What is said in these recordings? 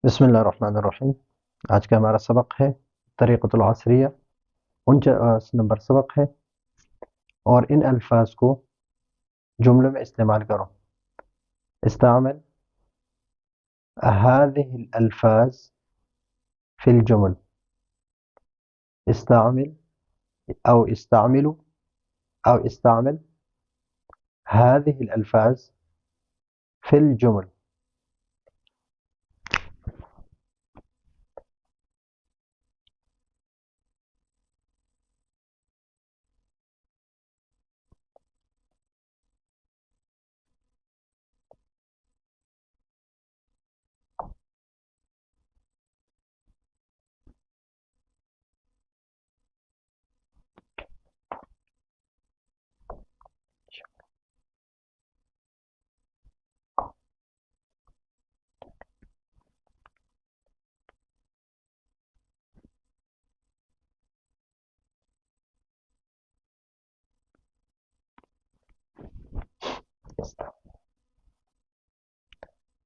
بسم اللہ الرحمن الرحیم۔ آج کا ہمارا سبق ہے طریقۃ العصریہ، 49 نمبر سبق ہے، اور ان الفاظ کو جملوں میں استعمال کرو۔ استعمل هذه الألفاظ في الجمل، استعمل أو استعملوا أو استعمل هذه الألفاظ في الجمل۔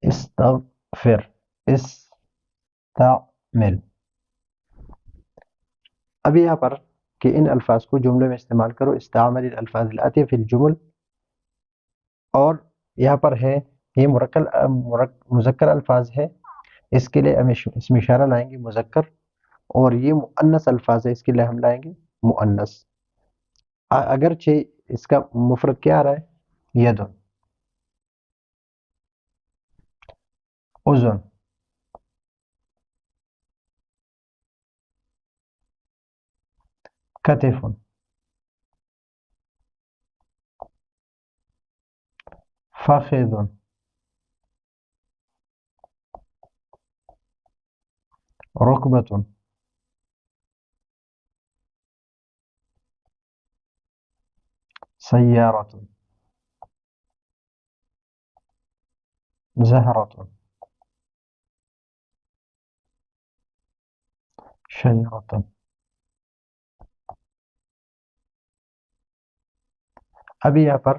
استغفر، استعمل۔ ابھی یہاں پر کہ ان الفاظ کو جملے میں استعمال کرو، استعمل الالفاظ الآتیہ فی الجمل، اور یہاں پر ہے یہ مذکر الفاظ ہے، اس کے لیے ہم اسم اشارہ لائیں گے مذکر، اور یہ مؤنث الفاظ ہے، اس کے لیے ہم لائیں گے مؤنث۔ اگرچہ اس کا مفرد کیا آ رہا ہے؟ یدن، اذن، کتف، فخذ، ركبة، سيارة، زهرة، شجرة۔ ابھی یہاں پر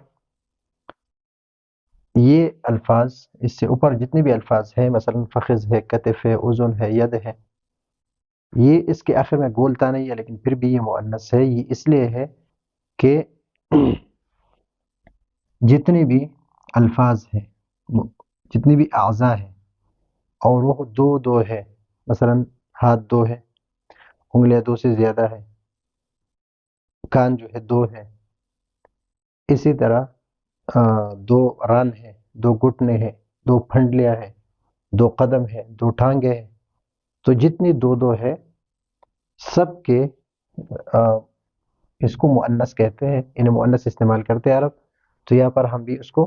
یہ الفاظ، اس سے اوپر جتنے بھی الفاظ ہیں، مثلا فخذ ہے، کتف ہے، اذن ہے، ید ہے، یہ اس کے آخر میں گولتا نہیں ہے، لیکن پھر بھی یہ مؤنث ہے۔ یہ اس لیے ہے کہ جتنے بھی الفاظ ہیں، جتنی بھی اعضاء ہیں، اور وہ دو ہے، مثلا ہاتھ دو ہے، انگلیاں دو سے زیادہ ہے، کان جو ہے دو ہے، اسی طرح دو ران ہے، دو گھٹنے ہیں، دو پھنڈلیاں ہیں، دو قدم ہے، دو ٹانگیں ہیں، تو جتنی دو ہے سب کے اس کو مؤنث کہتے ہیں، انہیں مؤنث استعمال کرتے ہیں عرب، تو یہاں پر ہم بھی اس کو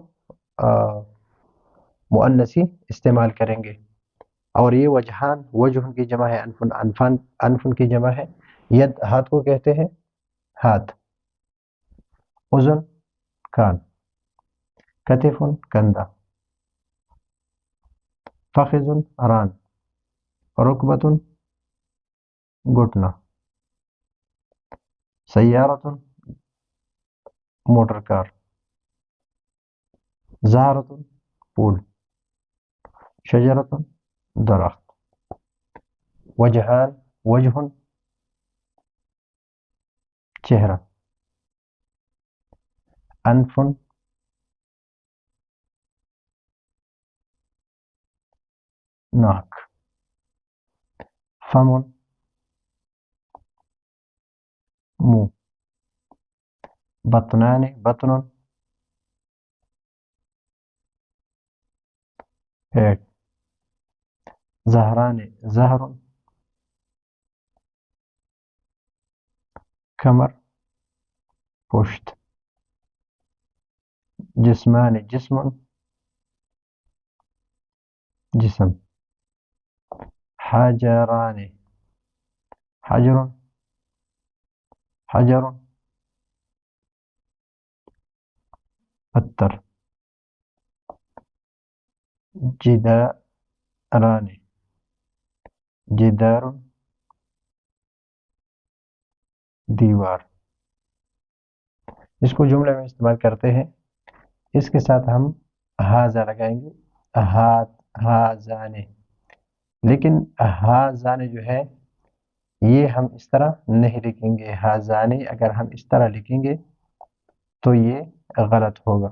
مؤنثی استعمال کریں گے۔ اور یہ وجہان، وجہ کی جمع ہے انفن، انفن کی جمع ہے ید، ہاتھ کو کہتے ہیں ہاتھ، اذن کان، کتف کندھا، فخذ ران، رکبت گھٹنا، سیارت موٹر کار، زہرت پھول، شجرت درخت، وجہان، وجہ چہرہ، انفن ناک، فم منہ، بطنان بطن پیٹ، زہران زہر کمر پشت، جسمان جسم جسم، حجران حجر حجر پتھر، جداران جدار دیوار۔ اس کو جملے میں استعمال کرتے ہیں، اس کے ساتھ ہم ہاذا لگائیں گے، ہاتھ، ہاذانے، لیکن ہازان جو ہے یہ ہم اس طرح نہیں لکھیں گے. ہازانی اگر ہم اس طرح لکھیں گے تو یہ غلط ہوگا.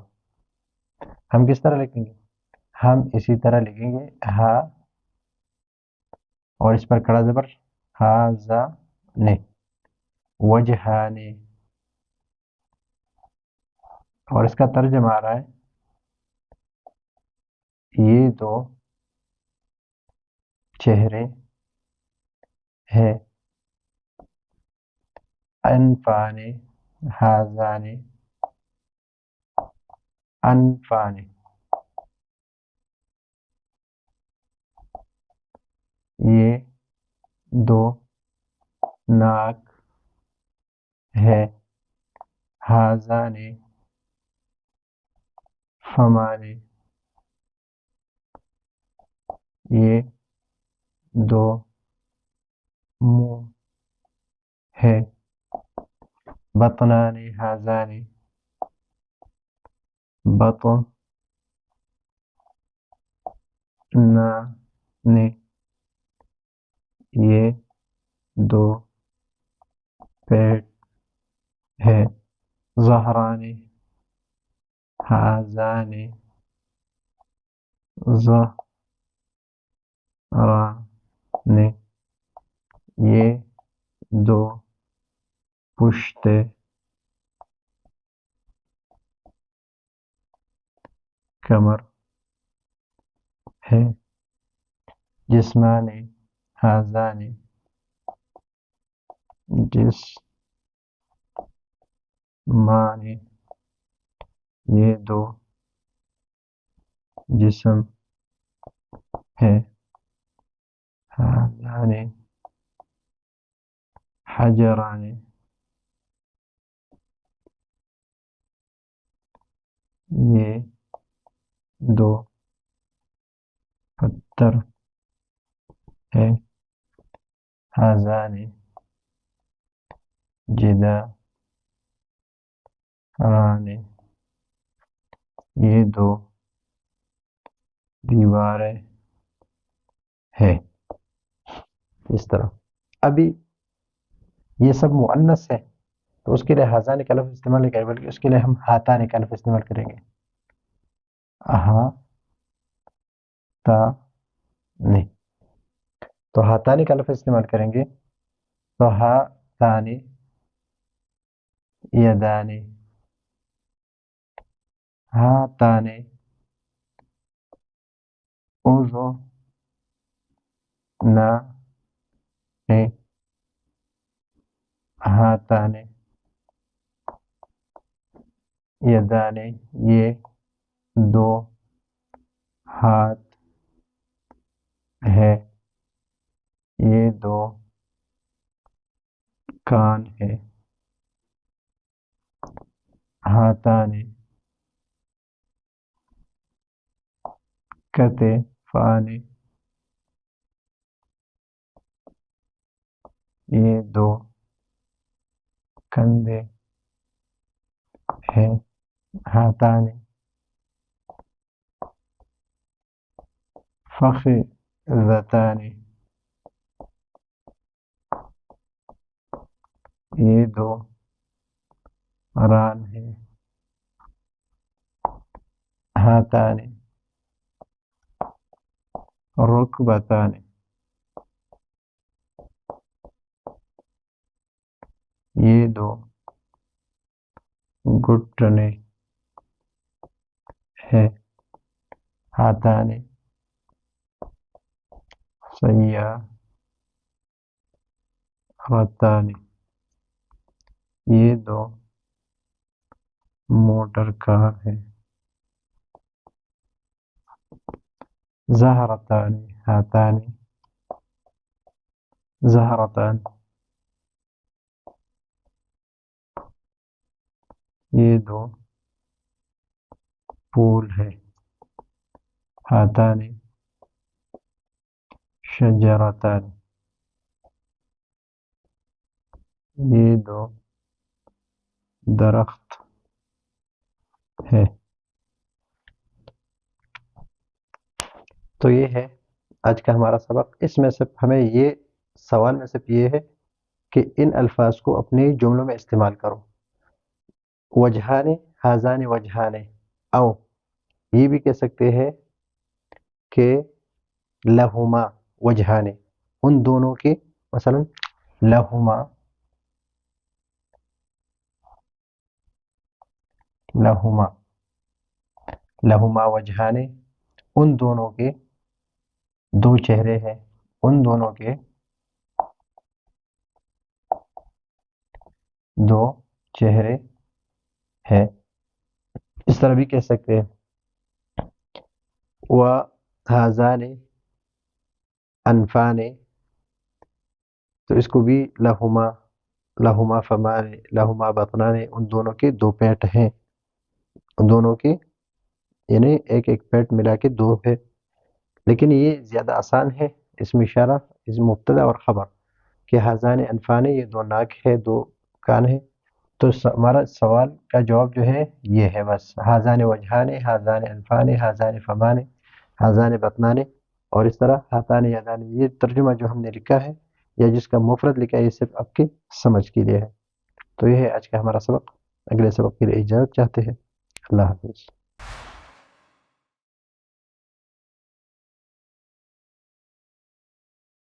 ہم کس طرح لکھیں گے؟ ہم اسی طرح لکھیں گے ہا اور اس پر کڑا زبر ہازان وجہان. اور اس کا ترجمہ آ رہا ہے یہ دو چہرے ہے. انفان ہازان انفان یہ دو ناک ہے. ہازان فمان یہ دو منہ ہے. بطنان ہازان بطنان یہ دو پیٹ ہے. ظہران ہازان ظہران یہ دو پشت کمر ہے. جسمان ہازان جسمان یہ دو جسم ہے. ہازان حجران یہ دو پتھر ہے. ہازان جداران یہ دو دیواریں ہے. اس طرح ابھی یہ سب مؤنث ہے تو اس کے لیے ہازان کا لفظ استعمال نہیں کریں بلکہ اس کے لیے ہم ہاتان کا لفظ استعمال کریں گے. ہا تا نہیں تو ہاتانی کا لفظ استعمال کریں گے تو ہا تانی یدانی ہا تانی اوزو نا ہا تانی یدانی یہ دو ہاتھ ہے. یہ دو کان ہے. ہاتانی کتفان یہ دو کندھے ہے. ہاتانی فخذتان یہ دو ران ہے. ہاتانی رکبتان یہ دو گھٹنے ہے. ہاتانی سیارتان یہ دو موٹر کار ہے. زہرتان ہاتانی زہرتان یہ دو پھول ہے. ہاتانی شجرتان یہ دو درخت ہے. تو یہ ہے آج کا ہمارا سبق اس میں صرف ہمیں یہ سوال میں صرف یہ ہے کہ ان الفاظ کو اپنے جملوں میں استعمال کرو. وجہان ہاذان وجہان، او یہ بھی کہہ سکتے ہیں کہ لہما وجہان، ان دونوں کے، مثلا لہما لہما لہما وجہان، ان دونوں کے دو چہرے ہیں، ان دونوں کے دو چہرے ہیں. اس طرح بھی کہہ سکتے ہیں وَهَذَانِ أَنْفَانِ، تو اس کو بھی لہما فمان، لہما بطنان، ان دونوں کے دو پیٹ ہیں، ان دونوں کے یعنی ایک ایک پیٹ ملا کے دو ہے. لیکن یہ زیادہ آسان ہے، اس میں اشارہ، اس مبتدا اور خبر کہ ہاذان انفان، یہ دو ناک ہے، دو کان ہے. تو ہمارا سوال کا جواب جو ہے یہ ہے بس، ہاذان وجہان، ہاذان انفان، ہاذان فمان، ہاذان بطنان، اور اس طرح ہاتان یدان. یہ ترجمہ جو ہم نے لکھا ہے یا جس کا مفرد لکھا ہے، یہ صرف آپ کی سمجھ کے لیے ہے. تو یہ ہے آج کا ہمارا سبق. اگلے سبق کے لیے اجازت چاہتے ہیں. اللہ حافظ.